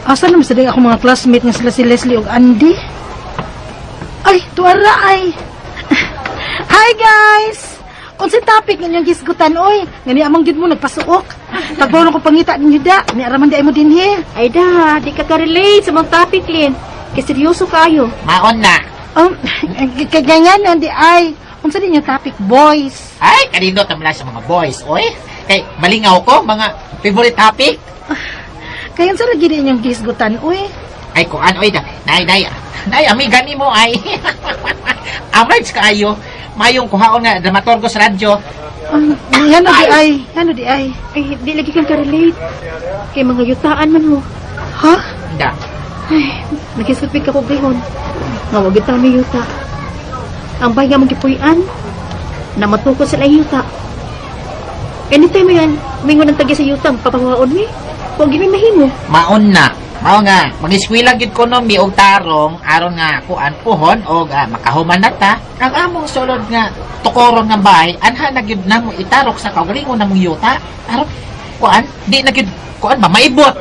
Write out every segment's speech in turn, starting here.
Asa naman sa ako mga classmate nga sila si Leslie ug Andy? Ay, tuwara ay. Hi guys! Unsay topic nga inyong gisgutan oy? Ngani amang gid mo nagpasuok. Tagbaw ko pangita ninyo da. Ni araman di ay mo dinhi. Ay da, di ka ka-relate sa mga topic, Lin. Kaya seryoso kayo. Maon na. Ganyan di ay. Unsa din yung topic, boys? Ay, kanino tamla sa mga boys, oy. Kay malingaw ko mga favorite topic. Kaya sa lagi din inyong gisgutan oy. Ay kuan oy da. Nay, amiga ni mo ay. Amay kaayo. Mayong kuhaon nga dramaturgo sa radyo. Ano di ay? Ay, di lagi kang ka-relate. Kaya mga yutaan man mo. Ha? Da. Ay, nagisagpig ka ko gayon. Nga wag ito may yuta. Ang bay nga magipuyan, na matukod sila yuta. Anytime yan, may ngunang tagi sa yuta, papawaon mi. Huwag may mahimo. Maon na. Mao nga, mag-eskwela gid ko no mi og tarong aron nga kuan puhon og makahuman na ta. Ang among sulod nga tukoron nga bahay, anha na gyud namo itarok sa kaugalingon namong yuta. Aron kuan, di na gyud kuan ba maibot.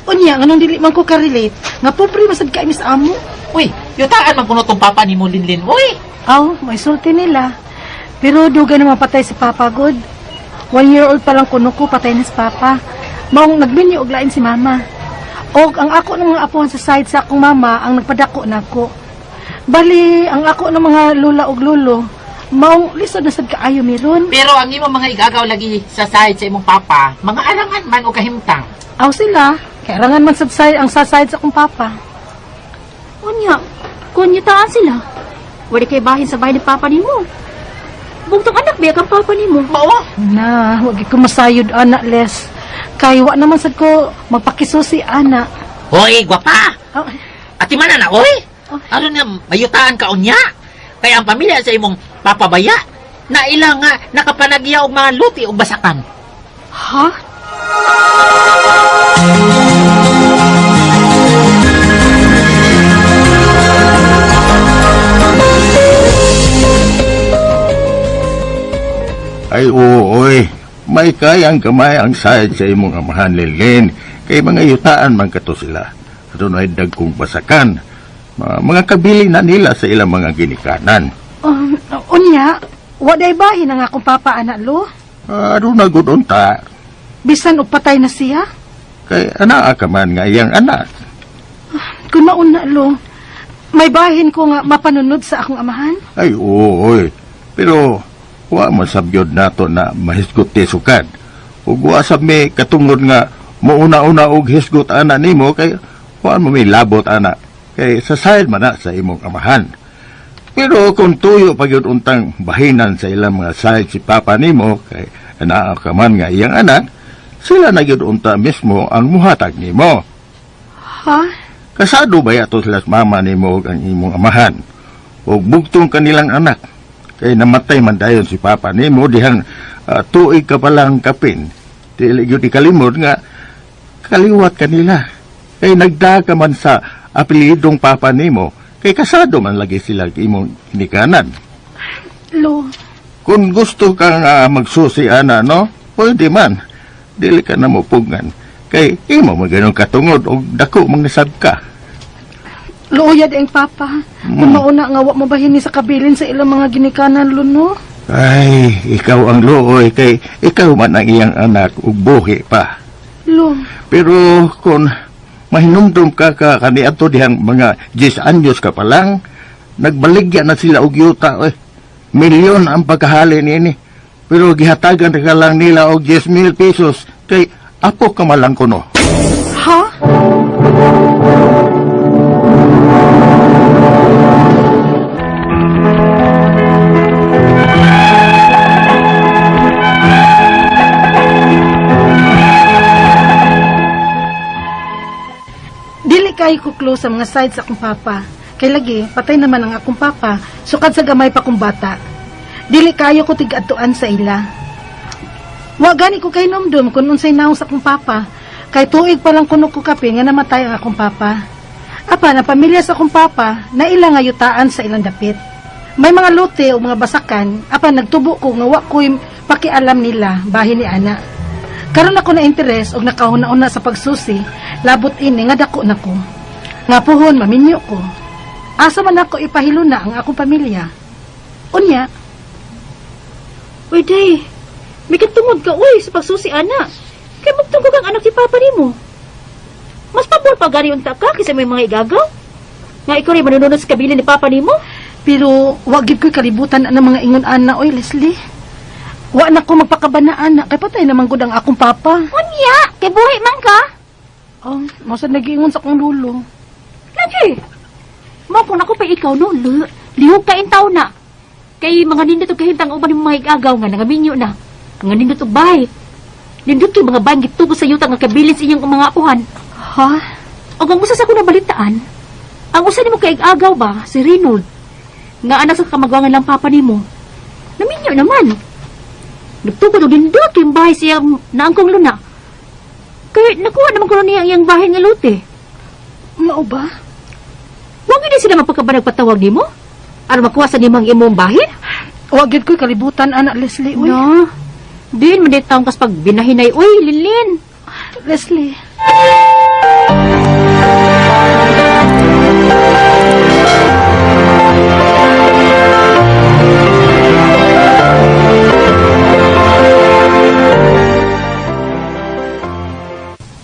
Unya, anong dili man ko ka-relate? Nga pobre masad ka imis amo. Uy, yutaan man kuno tong papa ni mo Linlin. Uy, May sulti nila. Pero duga na mapatay si Papa God. 1 year old pa lang kuno ko, patay na si Papa. Maong nagbinyo og lain si Mama. Og ang ako ng mga apuhan sa side sa akong mama ang nagpadako nako. Bali, ang ako ng mga lula og lulo, maong lisod na sad kaayo meron. pero ang imo mga igagaw lagi sa side sa imong papa, mga alangan man o kahimtang. Aw sila, kaya rangan man sad side ang sa side sa akong Papa. Unya, kung yutaan sila, wala kay bahin sa bahay ni Papa ni mo. Bugtong anak, biya kang Papa ni mo. Mao, Na, wag ko masayod anak les. Kay wa naman sad ko magpakisusi anak. hoy, gwapa. Oh, Ati man na, oy. Aron nga mayutaan ka unya. Kaya ang pamilya sa imong papabaya na ilang nga nakapanagya og mga luti og basakan. ha? Ay oo, oy. May kayang kamay ang side sa imong amahan Lilin. Kay mga yutaan man kato sila. Ato na dagkong basakan. Mga kabili na nila sa ilang mga ginikanan. Unya, wa day bahin ang akong Papa anak lo. Ano na gudon ta? Bisan og patay na siya. Kay anak ka man nga iyang anak. Kung mauna lo, may bahin ko nga mapanunod sa akong amahan. Ay oo, oy. Pero wa masabyod nato na mahisgot ti sukad. Ug wa sab may katungod nga mauna-una og hisgot ana nimo kay wa mo may labot ana kay sa side man na sa imong amahan. Pero kung tuyo pa gyud untang bahinan sa ilang mga side si papa nimo kay anaa ka man nga iyang anak, sila na gyud unta mismo ang muhatag nimo. Ha? Kasado ba yato sila sa mama nimo ug ang imong amahan? Ug bugtong kanilang anak. Kay namatay man dayon si papa nimo dihang tuig ka palang kapin. Dili gyud ikalimot nga kaliwat kanila. Kay nagdaga man sa apelidong papa nimo, kay kasado man lagi sila imong hinikanan. Lo, Kung gusto ka nga magsusi ana, no? Pwede man. Dili ka na mupugan. Kay imo maganong katungod og dako mangisab ka. luoyad ang Papa. Kung mauna nga wa mabahin ni sa kabilin sa ilang mga ginikanan lo no. Ay, ikaw ang looy kay ikaw man ang iyang anak ug buhi pa. Lo, Pero kung mahinumdum ka kaniadto dihang mga 10 anyos ka pa lang, nagbaligya na sila og yuta. Milyon ang pagkahali niini. Pero gihatagan ka lang nila og 10,000 pesos kay apo ka malang kuno. ha? Dili kayo ko close sa mga sides sa akong Papa. Kay lagi, patay naman ang akong Papa, sukad sa gamay pa kong bata. Dili kayo ko tig-atuan sa ila. Wa gani ko kay numdum kung unsay naong sa akong Papa. Kay tuig pa lang kuno ko kape nga namatay ang akong Papa. Apa na pamilya sa akong Papa na ilang nga yutaan sa ilang dapit. May mga lote o mga basakan, apa nagtubo ko nga wa ko'y pakialam nila bahin ni ana. Karon ako na interes og nakahuna-una sa pagsusi, labot ini nga dako nako. Nga puhon maminyo ko. Asa man ako ipahiluna ang akong pamilya. Unya, Uy, day. May katungod ka, uy, sa pagsusi, ana. Kaya magtungkog ang anak ni Papa nimo. Mas pabor pa gari unta ka kaysa may mga igagaw. Nga ikaw rin manunod sa kabila ni Papa nimo. pero wag gid ko'y kalibutan ang mga ingon ana oy Leslie. Wa na ko magpakabanaan na kay patay naman gud ang akong papa. Unya, kay buhi man ka. Oh, masa nag-iingon sa akong lulo. Lagi. Mapon ako pa ikaw no, lihog ka intaw na. Kay mga nindot og kahintang uban ng mga igagaw nga nangaminyo na. Mga nindot og bahay. Nindot kay mga bahay gitugo sa yuta nga kabilis inyong mga apuhan. Ha? Og ang usa sa ko nabalitaan, ang usa nimo kay igagaw ba si Reynold. Nga anak sa kamagwangan lang papa nimo. Naminyo naman. Nagtukod og nindot yung bahay siya naangkong luna. Kaya nakuha naman ko niya iyang bahay nga lote. Mao ba? Huwag hindi sila mapagkabanag patawag nimo? Aron makuha sa nimang imong bahin? Wa gid ko'y kalibutan ana Leslie uy. No. Din man taong kas pag binahinay, uy, Lilin. Leslie.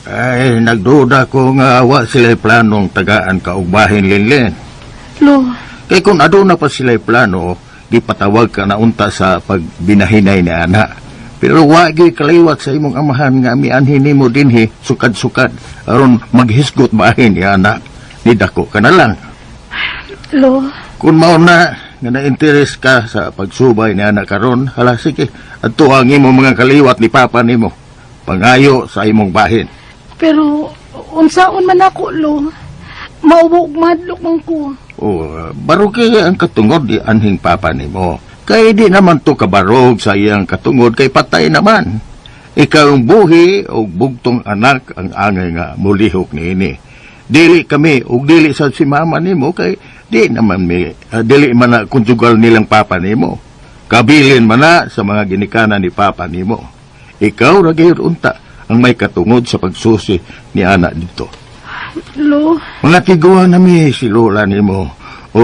Ay, nagduda ko nga wa sila'y planong tagaan ka og bahin linlin. Lo, Kay kung aduna pa sila'y plano, gipatawag ka na unta sa pagbinahinay ni ana. Pero wa gyud kaliwat sa imong amahan nga mianhin nimo dinhi sukad-sukad aron maghisgot bahin ni ana. Nidako ka na lang. lo, Kung mao na nga na-interes ka sa pagsubay ni ana karon, hala sige, adto ang imong mga kaliwat ni papa nimo. Pangayo sa imong bahin. pero unsaon man ako lo. Maubo ug madlok man ko. O, baro kaya ang katungod di anhing papa nimo. Kay di naman to kabarog sa iyang katungod kay patay naman. Ikaw ang buhi o bugtong anak ang angay nga mulihok niini. Dili kami o dili sa si mama nimo kay di naman dili man na konjugal nilang papa nimo. Kabilin man na sa mga ginikanan ni papa nimo. Ikaw ra gyud unta ang may katungod sa pagsusi ni anak dito. Lo, Mga tiguan nami si lola nimo o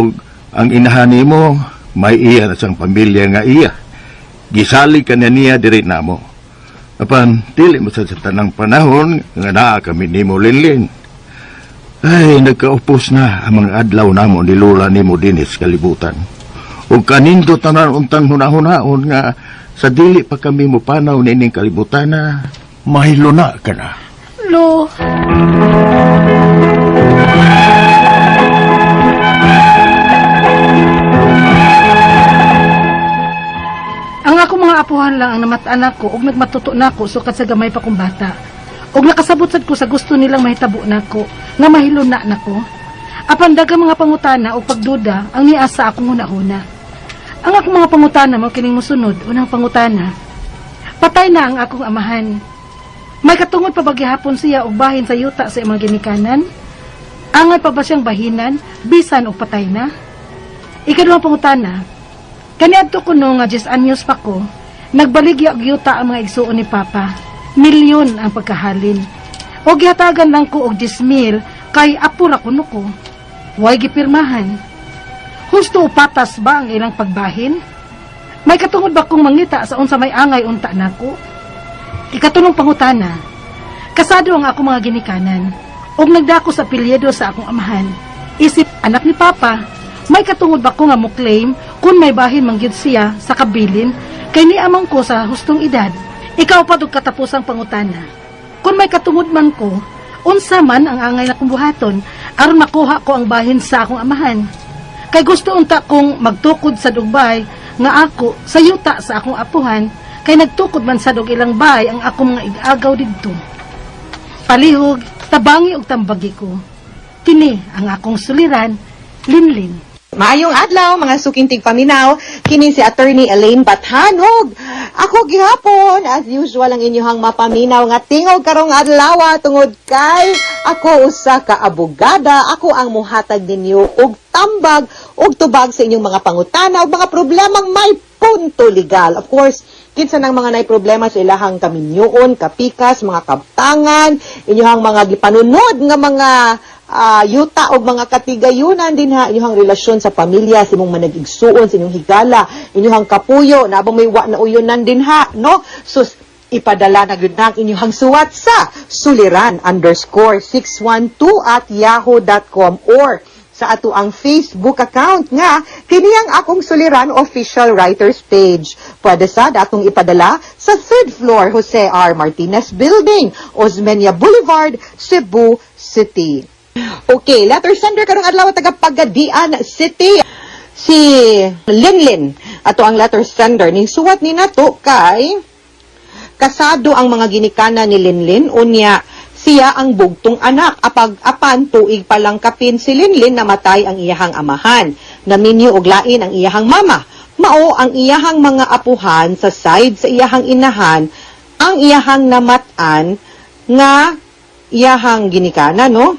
ang inahan nimo may iya na siyang pamilya nga iya. Gisali ka na niya diri namo. Apan dili mo sa tanang panahon nga naa kami nimo linlin. Ay nagkaupos na ang mga adlaw namo ni lola nimo dinis kalibutan. Ug kanindo tanan untang hunahunahon nga sa dili pa kami mo panaw nining kalibutan na mahilo na ka na. lo. Ang ako mga apuhan lang ang namataan ako ug nagmatuto nako sukat sa gamay pa kong bata. Ug nakasabot sad ko sa gusto nilang mahitabo nako nga mahiluna nako. Apan daghang mga pangutana o pagduda ang niasa akong hunahuna. Ang akong mga pangutana mo kining mosunod, unang pangutana. Patay na ang akong amahan. May katungod pa ba gihapon siya og bahin sa yuta sa imong ginikanan? Angay pa ba siyang bahinan bisan og patay na? Ikaduhang pangutana. Kaniadto ko no nga 10 anyos pa ko, nagbaligya og yuta ang mga igsuon ni Papa. Milyon ang pagkahalin. O gihatagan lang ko og 10,000 kay apura kuno ko. Way gipirmahan. Husto o patas ba ang ilang pagbahin? May katungod ba kong mangita sa unsa may angay unta nako? Ikatulong pangutana. Kasado ang ako mga ginikanan. Og nagdako sa apelyido sa akong amahan. Isip anak ni Papa, may katungod ba ko nga mo claim kung may bahin mangyud siya sa kabilin kay ni amang ko sa hustong edad. Ikaw pa dug katapusang pangutana. Kung may katungod man ko, unsa man ang angay na kong buhaton aron makuha ko ang bahin sa akong amahan. Kay gusto unta kong magtukod sa dugbay nga ako sa yuta sa akong apuhan kay nagtukod man sa dug ilang bay ang akong mga igagaw didto. Palihog, tabangi og tambagi ko. Kini ang akong suliran, Linlin. Maayong adlaw mga sukintig paminaw, kini si Attorney Elaine Bathanog. Ako gihapon, as usual ang inyong mapaminaw nga tingog karong adlaw tungod kay ako usa ka abogada, ako ang muhatag ninyo og tambag og tubag sa inyong mga pangutana ug mga problemang may punto legal. Of course, kinsa nang mga nay problema sa ilahang kaminyoon, kapikas, mga kabtangan, inyong mga gipanunod nga mga yuta o mga katigayunan din ha, inyong relasyon sa pamilya, sa imong managigsuon, sa inyong higala, inyong kapuyo, na abang may wa na uyonan din ha, no? So, ipadala na gud na ang inyong suwat sa suliran_612@yahoo.com or sa ato ang Facebook account nga kiniyang akong Suliran official writers page. Pwede sa datong ipadala sa 3rd floor Jose R. Martinez Building, Osmeña Boulevard, Cebu City. Okay, letter sender karong adlaw taga Pagadian City. Si Linlin, ato ang letter sender. Ning suwat ni nato kay kasado ang mga ginikanan ni Linlin, unya siya ang bugtong anak. Apag-apan tuig palang kapin si Linlin namatay ang iyahang amahan. Naminyo og lain ang iyahang mama. Mao ang iyahang mga apuhan sa side sa iyahang inahan, ang iyahang namatan nga iyahang ginikanan, no?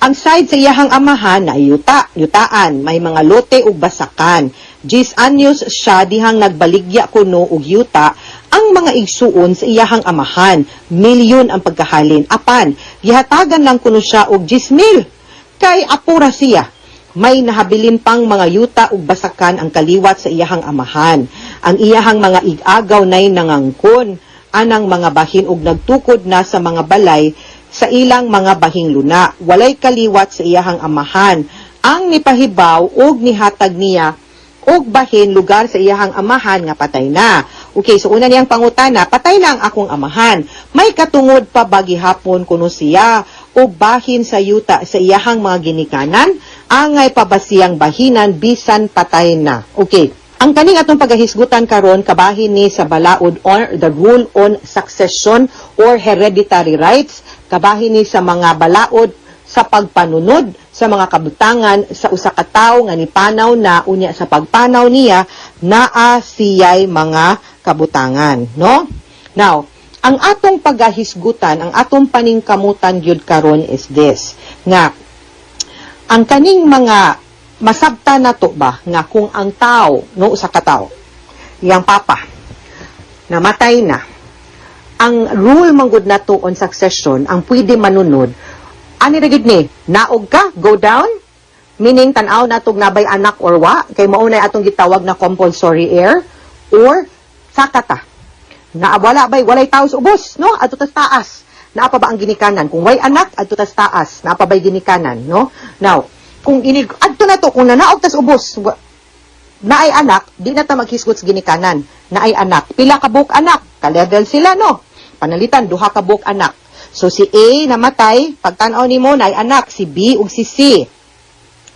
Ang side sa iyahang amahan na yutaan, may mga lote ug basakan. 10 anyos siya dihang nagbaligya kuno og yuta ang mga igsuon sa iyahang amahan. Milyon ang pagkahalin. Apan, gihatagan lang kuno siya og 10,000. Kay apura siya. May nahabilin pang mga yuta ug basakan ang kaliwat sa iyahang amahan. Ang iyahang mga igagaw nay nangangkon, anang mga bahin ug nagtukod na sa mga balay sa ilang mga bahing luna. Walay kaliwat sa iyahang amahan. Ang nipahibaw ug nihatag niya og bahin lugar sa iyahang amahan nga patay na. Okay, so una niyang pangutana, patay na ang akong amahan. May katungod pa ba gihapon kuno siya o bahin sa yuta sa iyahang mga ginikanan? Angay pa ba siyang bahinan bisan patay na? Okay. Ang kaning atong pagahisgutan karon kabahin ni sa balaod or the rule on succession or hereditary rights, kabahin ni sa mga balaod sa pagpanunod sa mga kabutangan sa usa ka tawo nga nipanaw na unya sa pagpanaw niya naa siyay mga kabutangan, no? Now, ang atong pagahisgutan, ang atong paningkamutan gyud karon is this, nga ang kaning mga masabta na to ba nga kung ang tao, no, usa ka tao, yang papa namatay na, ang rule manggod na to on succession, ang pwede manunod, ani ra gid ni, naog ka, go down, meaning tan-aw natog nabay anak or wa, kay mao nay atong gitawag na compulsory heir, or sakata. Na wala bay, walay tao sa ubos, no? Adto tas taas. Naa pa ba ang ginikanan? Kung way anak, adto tas taas. Naa pa bay ginikanan, no? Now, kung adto na to, kung nanaog tas ubos, naay anak, di na ta maghisgot sa ginikanan. Naay anak. Pila ka buok anak? Ka-level sila, no? Panalitan, duha ka buok anak. So, si A namatay, pagtanaw ni mo, naay anak, si B ug si C.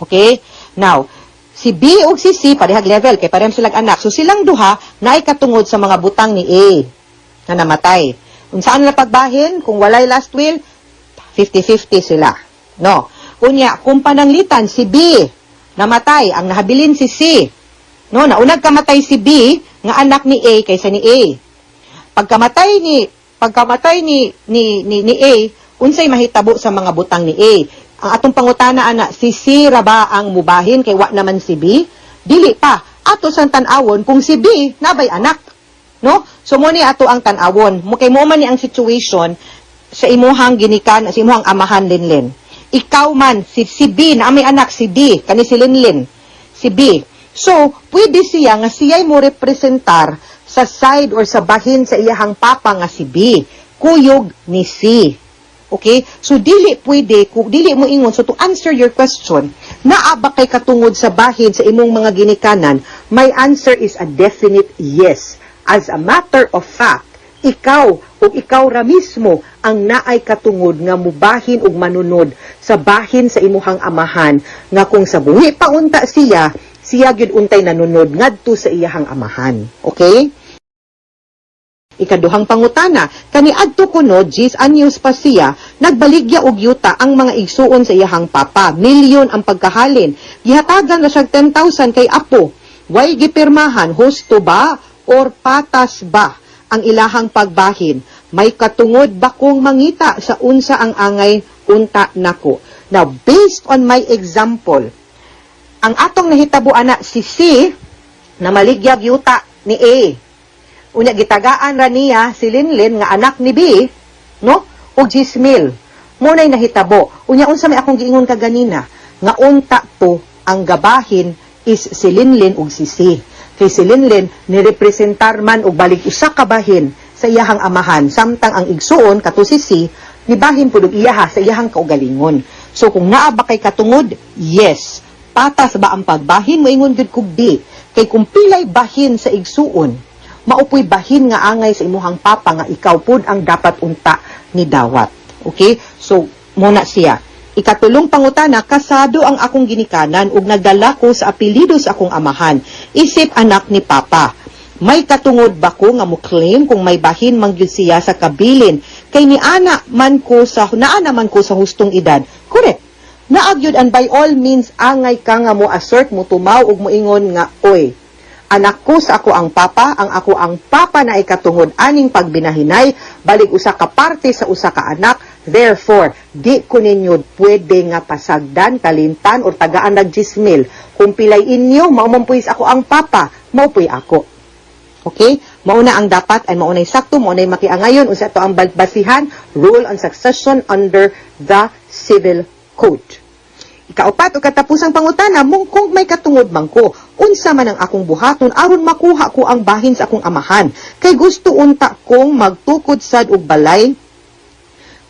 Okay? Now, si B ug si C, parehag level, kay parehang silang anak. So, silang duha, naay katungod sa mga butang ni A na namatay. Kung saan na pagbahin, kung walay last will, 50-50 sila. No? Unya, kung pananglitan, si B namatay, ang nahabilin si C. No? Naunag kamatay si B, nga anak ni A kaysa ni A. Pagkamatay ni A, unsay mahitabo sa mga butang ni A. Ang atong pangutana ana, si C ra ba ang mubahin kay wa naman si B? Dili pa. Ato sang tan-awon kung si B nabay anak. No? So mo ni ato ang tan-awon. Mo kay mo man ni ang situation sa imuhang ginikan, sa imuhang amahan Linlin. Ikaw man si B na may anak si D, kani si Linlin. Si B. So, pwede siya nga siya'y mo representar sa side or sa bahin sa iyahang papa nga si B. Kuyog ni C. Okay? So, dili pwede, dili mo ingon. So, to answer your question, naa ba kay katungod sa bahin sa imong mga ginikanan? My answer is a definite yes. As a matter of fact, ikaw o ikaw ra mismo ang naay katungod nga mubahin ug manunod sa bahin sa imuhang amahan nga kung sa buhi pa unta siya gyud untay nanunod ngadto sa iyahang amahan. Okay? Ikaduhang pangutana, kaniadto kuno 10 anyos pa siya, nagbaligya og yuta ang mga igsuon sa iyahang papa. Milyon ang pagkahalin. Gihatagan na siya 10,000 kay apo. Way gipirmahan, husto ba or patas ba ang ilahang pagbahin? May katungod ba kong mangita sa unsa ang angay unta nako? Now, based on my example, ang atong nahitabuan na si C na maligyag yuta ni A. Unya gitagaan ra niya si Linlin nga anak ni B, no? Og Gismil. Munay nahitabo. Unya unsa may akong giingon kaganina nga unta to ang gabahin is si Linlin ug si C. Kay si Linlin nirepresentar man og balik usa ka bahin sa iyahang amahan samtang ang igsuon kato si C nibahin pud og iyaha sa iyahang kaugalingon. So kung naa ba kay katungod, yes. Patas ba ang pagbahin? Moingon gud kog di. Kay kung pilay bahin sa igsuon, maupoy bahin nga angay sa imuhang papa nga ikaw pud ang dapat unta ni dawat. Okay? So, muna siya. Ikatulong pangutana, kasado ang akong ginikanan ug nagdala ko sa apelyido sa akong amahan. Isip anak ni papa. May katungod ba ko nga mo claim kung may bahin man gyud siya sa kabilin kay naana man ko sa hustong edad. Correct. Naagyod and by all means angay ka nga mo assert mo tumaw ug moingon nga oy. Anak ko sa ako ang papa na ikatungod aning pagbinahinay, balik usa ka parte sa usa ka anak, therefore, di ko ninyo pwede nga pasagdan, kalimtan, o tagaan ng Gismil. Kung pilay inyo, maumampuis ako ang papa, maupuy ako. Okay? Mauna ang dapat, ay maunay sakto, maunay makiangayon, unsa ito ang basihan, rule on succession under the Civil Code. Ikaupat o katapusang pangutana, mong kung may katungod man ko, unsa man ang akong buhaton, aron makuha ko ang bahin sa akong amahan. Kay gusto unta kong magtukod sad og balay,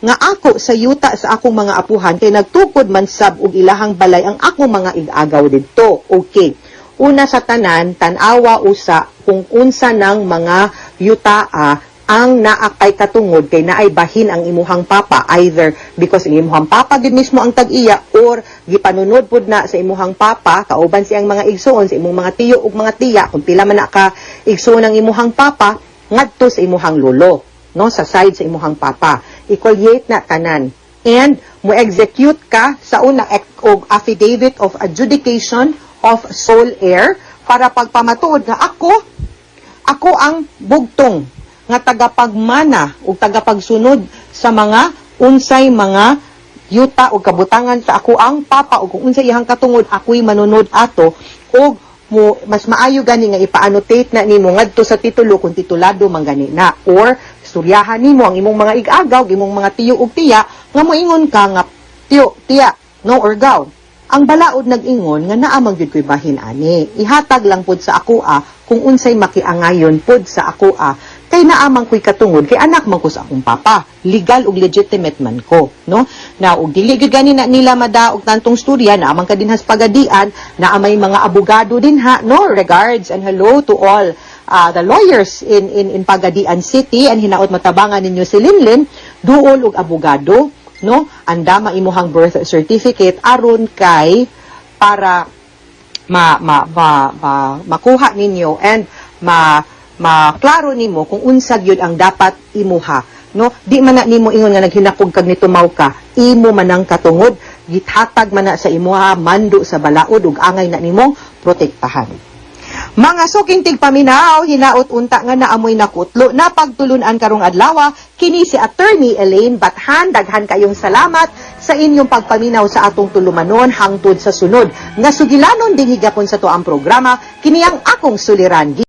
nga ako sa yuta sa akong mga apuhan, kay nagtukod man sab og ilahang balay ang akong mga igagaw didto. Okay. Una sa tanan, tanawa usa kung unsa ng mga yutaa ang naakay katungod kay naay bahin ang imuhang papa, either because ang imuhang papa gid mismo ang tag-iya or gipanunod pud na sa imuhang papa kauban siyang mga igsuon sa imong mga tiyo ug mga tiya kung pila man na ka igsuon ang imuhang papa ngadto sa imuhang lolo, no, sa side sa imuhang papa. Equaliate na tanan and mo execute ka sa una og affidavit of adjudication of sole heir para pagpamatuod nga ako ang bugtong nga tagapagmana o tagapagsunod sa mga unsay mga yuta o kabutangan sa ako ang papa o kung unsay iyang katungod ako'y manunod ato o mo mas maayo gani nga ipa-annotate na nimo ngadto sa titulo kung titulado man gani na or istoryahan nimo ang imong mga igagaw, imong mga tiyo ug tiya nga moingon ka nga tiyo, tiya, no or gaw. Ang balaod nag-ingon nga naa man gyud ko'y bahin ani. Ihatag lang pud sa ako kung unsay makiangayon pud sa ako kay naamang ko'y katungod, kay anak man ko sa akong papa. Legal ug legitimate man ko, no? Na, ug dili gyud gani na nila madaog tantong storya, naamang ka din has pagadian, naamay mga abogado din ha, no? Regards and hello to all the lawyers in Pagadian City, and hinaot matabangan ninyo si Linlin, duol ug abogado, no? Andama imuhang birth certificate aron kay para makuha ninyo and maklaro nimo kung unsa gyud ang dapat imuha, no? Di man na nimo ingon nga naghinakog kag nitumaw ka, imo manang katungod, githatag man na sa imuha mando sa balaod ug angay na nimo protektahan. Mga suking tigpaminaw, hinaot unta nga naamoy nakutlo na pagtulunan karong adlaw, kini si Attorney Elaine Bathan. Daghan kayong salamat sa inyong pagpaminaw sa atong tulumanon hangtod sa sunod nga sugilanon dinhi gapon sa to ang programa, kini ang akong suliran.